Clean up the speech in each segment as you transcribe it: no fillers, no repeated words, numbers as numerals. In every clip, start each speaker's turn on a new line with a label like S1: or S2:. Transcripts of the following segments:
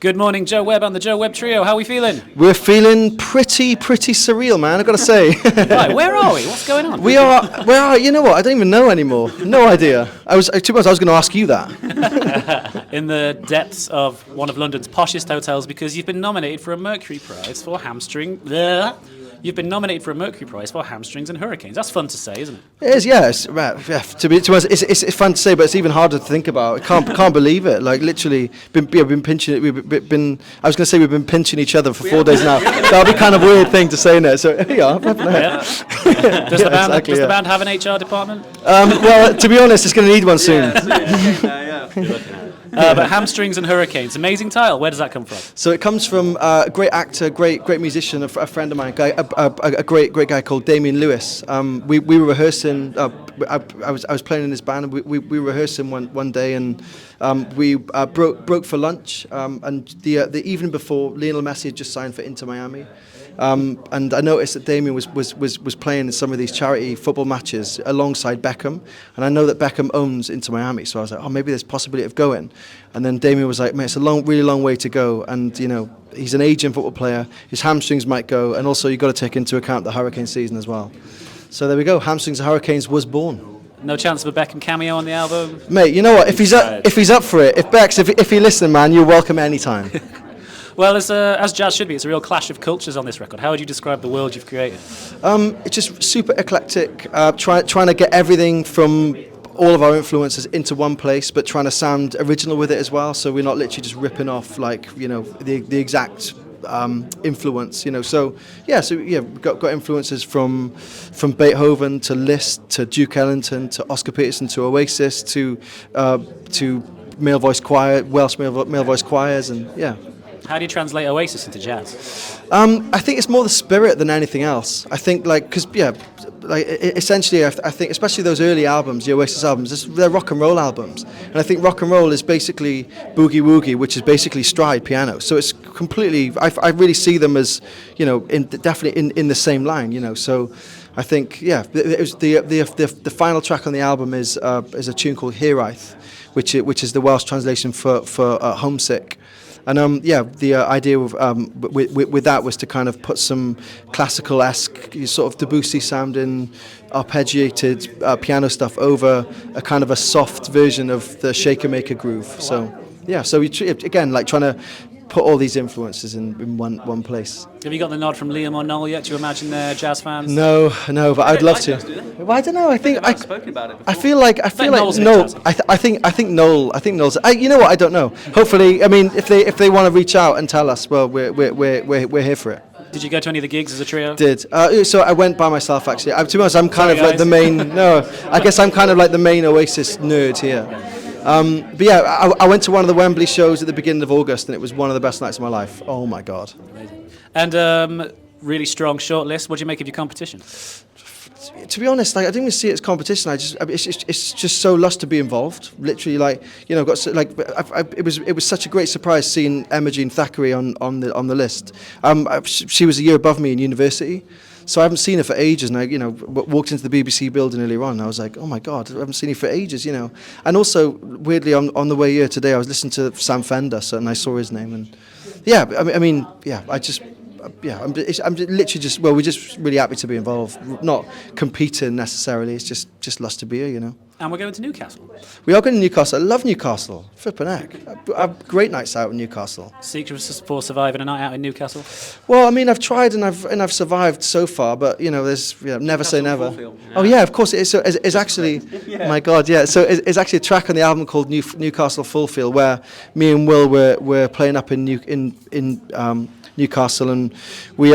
S1: Good morning, Joe Webb and the Joe Webb Trio. How are we feeling?
S2: We're feeling pretty surreal, man, I've got to say.
S1: Right, where are we? What's going on?
S2: Where are you know what? I don't even know anymore. No idea. To be honest, I was going to ask you that.
S1: In the depths of one of London's poshest hotels because you've been nominated for a Mercury Prize for You've been nominated for a Mercury Prize for Hamstrings and Hurricanes. That's fun to say, isn't it?
S2: It is, yeah. To be honest, it's fun to say, but it's even harder to think about. I can't believe it. Like literally, been pinching it. We've been. I was going to say we've been pinching each other for 4 days now. That'll be kind of a weird thing to say now. So yeah.
S1: Does the band have an HR department?
S2: Well, to be honest, it's going to need one soon.
S1: But Hamstrings and Hurricanes, amazing title. Where does that come from?
S2: So it comes from a great actor, great musician, a friend of mine, a great guy called Damian Lewis. We were rehearsing. I was playing in his band. And we were rehearsing one day, and we broke for lunch. And the evening before, Lionel Messi had just signed for Inter Miami. And I noticed that Damian was playing in some of these charity football matches alongside Beckham, and I know that Beckham owns Inter Miami, so I was like, oh, maybe there's a possibility of going. And then Damian was like, mate, it's a really long way to go, and you know, he's an aging football player, his hamstrings might go, and also you've got to take into account the hurricane season as well. So there we go, Hamstrings and Hurricanes was born.
S1: No chance of a Beckham cameo on the album?
S2: Mate, you know what, if he's up for it, if you're listening, man, you're welcome anytime.
S1: Well, as jazz should be, it's a real clash of cultures on this record. How would you describe the world you've created?
S2: It's just super eclectic, trying to get everything from all of our influences into one place, but trying to sound original with it as well, so we're not literally just ripping off, like, you know, the exact influence, you know. So we've got influences from Beethoven to Liszt to Duke Ellington to Oscar Peterson to Oasis to male voice choir, Welsh male voice choirs, and yeah.
S1: How do you translate Oasis into jazz?
S2: I think it's more the spirit than anything else. I think, essentially, I think, especially those early albums, the Oasis albums, they're rock and roll albums. And I think rock and roll is basically boogie woogie, which is basically stride piano. So it's completely, I really see them as, you know, definitely in the same line, you know. So I think, yeah, it was the final track on the album is a tune called Hiraeth, which is the Welsh translation for homesick. And the idea with that was to kind of put some classical-esque, sort of Debussy-sounding, arpeggiated piano stuff over a kind of a soft version of the Shaker-Maker groove. So yeah, so we again like trying to put all these influences in one place.
S1: Have you got the nod from Liam or Noel yet? Do you imagine they're jazz fans?
S2: No, but I'd love to. Well, I don't know. I think
S3: spoken about it before.
S2: I feel like Noel. I think Noel's. You know what? I don't know. Hopefully, I mean, if they want to reach out and tell us, well, we're here for it.
S1: Did you go to any of the gigs as a trio?
S2: Did. So I went by myself actually. To be honest, I'm kind of like the main. No, I guess I'm kind of like the main Oasis nerd here. But yeah, I went to one of the Wembley shows at the beginning of August, and it was one of the best nights of my life. Oh my God!
S1: Amazing. And really strong shortlist. What do you make of your competition?
S2: To be honest, like, I didn't even see it as competition. It's just so lush to be involved. Literally, like, you know, it was such a great surprise seeing Emma Jean Thackeray on the list. She was a year above me in university. So I haven't seen her for ages, and I, you know, walked into the BBC building earlier on, and I was like, oh my God, I haven't seen her for ages, you know. And also, weirdly, on the way here today, I was listening to Sam Fender, and I saw his name, and yeah, I'm literally just, well, we're just really happy to be involved, not competing necessarily. It's just lust to be here, you know.
S1: And we're going to Newcastle.
S2: We are going to Newcastle. I love Newcastle. Flippin' heck. I have great nights out in Newcastle.
S1: Secrets for surviving a night out in Newcastle?
S2: Well, I mean, I've tried and I've survived so far, but you know, there's never say never.
S3: Yeah.
S2: Oh yeah, of course it is. So it's actually, yeah. My God, yeah. So it's actually a track on the album called Newcastle Full Field, where me and Will were playing up in Newcastle, and we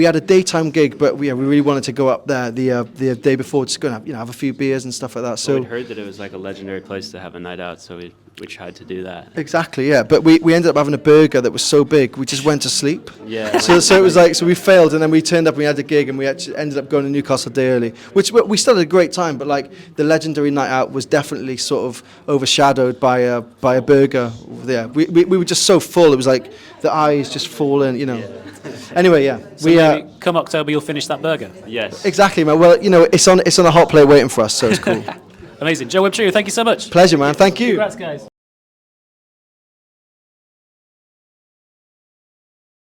S2: had a daytime gig, but we really wanted to go up there the day before, just go and have a few beers and stuff like that. So
S3: we'd heard that it was like a legendary place to have a night out, so we tried to do that.
S2: Exactly, yeah. But we ended up having a burger that was so big we just went to sleep.
S3: Yeah.
S2: So it was like, so we failed, and then we turned up and we had a gig, and we actually ended up going to Newcastle a day early, which we still had a great time, but like the legendary night out was definitely sort of overshadowed by a burger. Yeah. We were just so full. It was like the eyes just falling, you know. Yeah. Anyway, yeah.
S1: So maybe come October you'll finish that burger.
S3: Yes.
S2: Exactly, man. Well, you know, it's on a hot plate waiting for us, so it's cool.
S1: Amazing. Joe Webb Trio, thank you so much.
S2: Pleasure, man. Thank you.
S1: Congrats, guys.